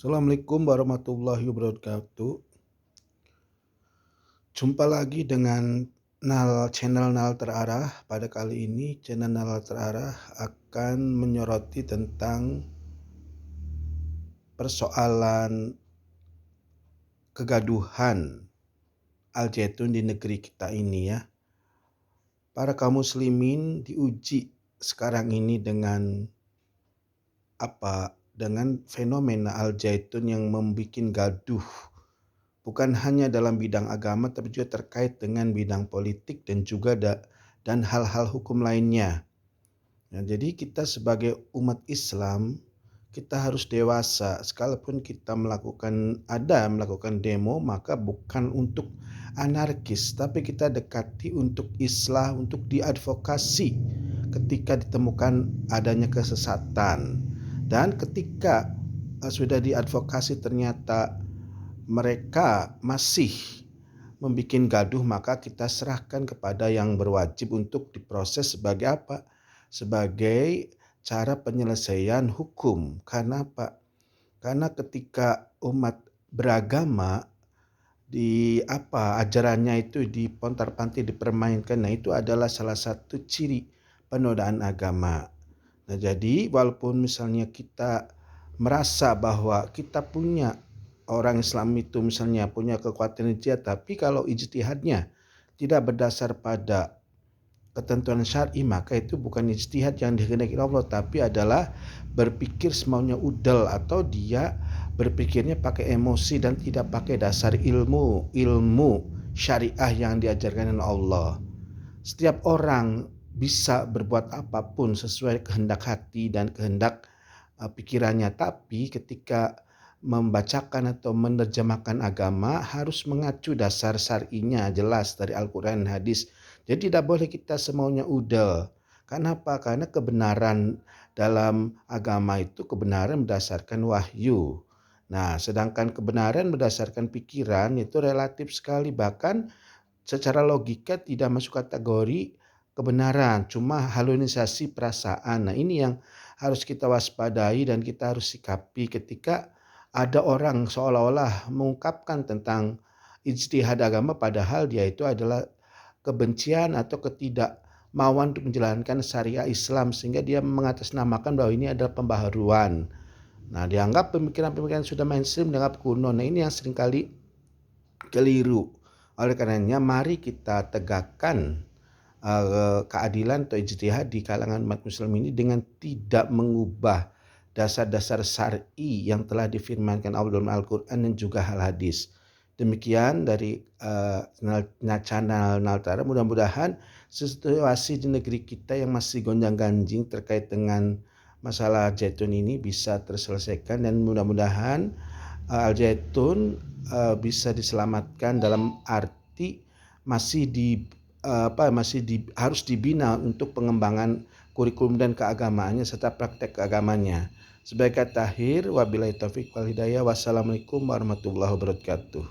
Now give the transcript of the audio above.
Assalamualaikum warahmatullahi wabarakatuh. Jumpa lagi dengan channel Nal Terarah. Pada kali ini channel Nal Terarah akan menyoroti tentang persoalan kegaduhan Al-Zaitun di negeri kita ini ya. Para kaum muslimin diuji sekarang ini dengan dengan fenomena Al-Zaitun yang membuat gaduh. Bukan hanya dalam bidang agama, tapi juga terkait dengan bidang politik dan hal-hal hukum lainnya. Nah, jadi kita sebagai umat Islam, kita harus dewasa. Sekalipun kita melakukan demo, maka bukan untuk anarkis, tapi kita dekati untuk islah, untuk diadvokasi ketika ditemukan adanya kesesatan. Dan ketika sudah diadvokasi ternyata mereka masih membuat gaduh, maka kita serahkan kepada yang berwajib untuk diproses sebagai apa? Sebagai cara penyelesaian hukum. Karena apa? Karena ketika umat beragama ajarannya itu dipontar-pantir, dipermainkan, nah itu adalah salah satu ciri penodaan agama. Nah, jadi walaupun misalnya kita merasa bahwa kita punya orang Islam itu misalnya punya kekuatan ijtihad, tapi kalau ijtihadnya tidak berdasar pada ketentuan syar'i, maka itu bukan ijtihad yang dikehendaki Allah, tapi adalah berpikir semaunya udel, atau dia berpikirnya pakai emosi dan tidak pakai dasar ilmu syariah yang diajarkan oleh Allah. Setiap orang bisa berbuat apapun sesuai kehendak hati dan kehendak pikirannya, tapi ketika membacakan atau menerjemahkan agama harus mengacu dasar syar'inya jelas dari Al-Quran dan hadis. Jadi tidak boleh kita semaunya udel. Kenapa? Karena kebenaran dalam agama itu kebenaran berdasarkan wahyu. Nah, sedangkan kebenaran berdasarkan pikiran itu relatif sekali, bahkan secara logika tidak masuk kategori kebenaran, cuma halusinasi perasaan. Nah, ini yang harus kita waspadai dan kita harus sikapi ketika ada orang seolah-olah mengungkapkan tentang ijtihad agama, padahal dia itu adalah kebencian atau ketidakmauan untuk menjalankan syariah Islam, sehingga dia mengatasnamakan bahwa ini adalah pembaharuan. Nah, dianggap pemikiran-pemikiran sudah mainstream, dianggap kuno. Nah, ini yang seringkali keliru. Oleh karenanya mari kita tegakkan keadilan atau ijtihad di kalangan umat muslim ini dengan tidak mengubah dasar-dasar syar'i yang telah difirmankan Allah dalam Al-Quran dan juga hal hadis. Demikian dari channel Naltara. Mudah-mudahan situasi di negeri kita yang masih gonjang-ganjing terkait dengan masalah Zaitun ini bisa terselesaikan, dan mudah-mudahan Al-Zaitun bisa diselamatkan dalam arti harus dibina untuk pengembangan kurikulum dan keagamaannya serta praktek keagamannya. Sebagai kata akhir, wabillahi taufiq wal hidayah. Wassalamualaikum warahmatullahi wabarakatuh.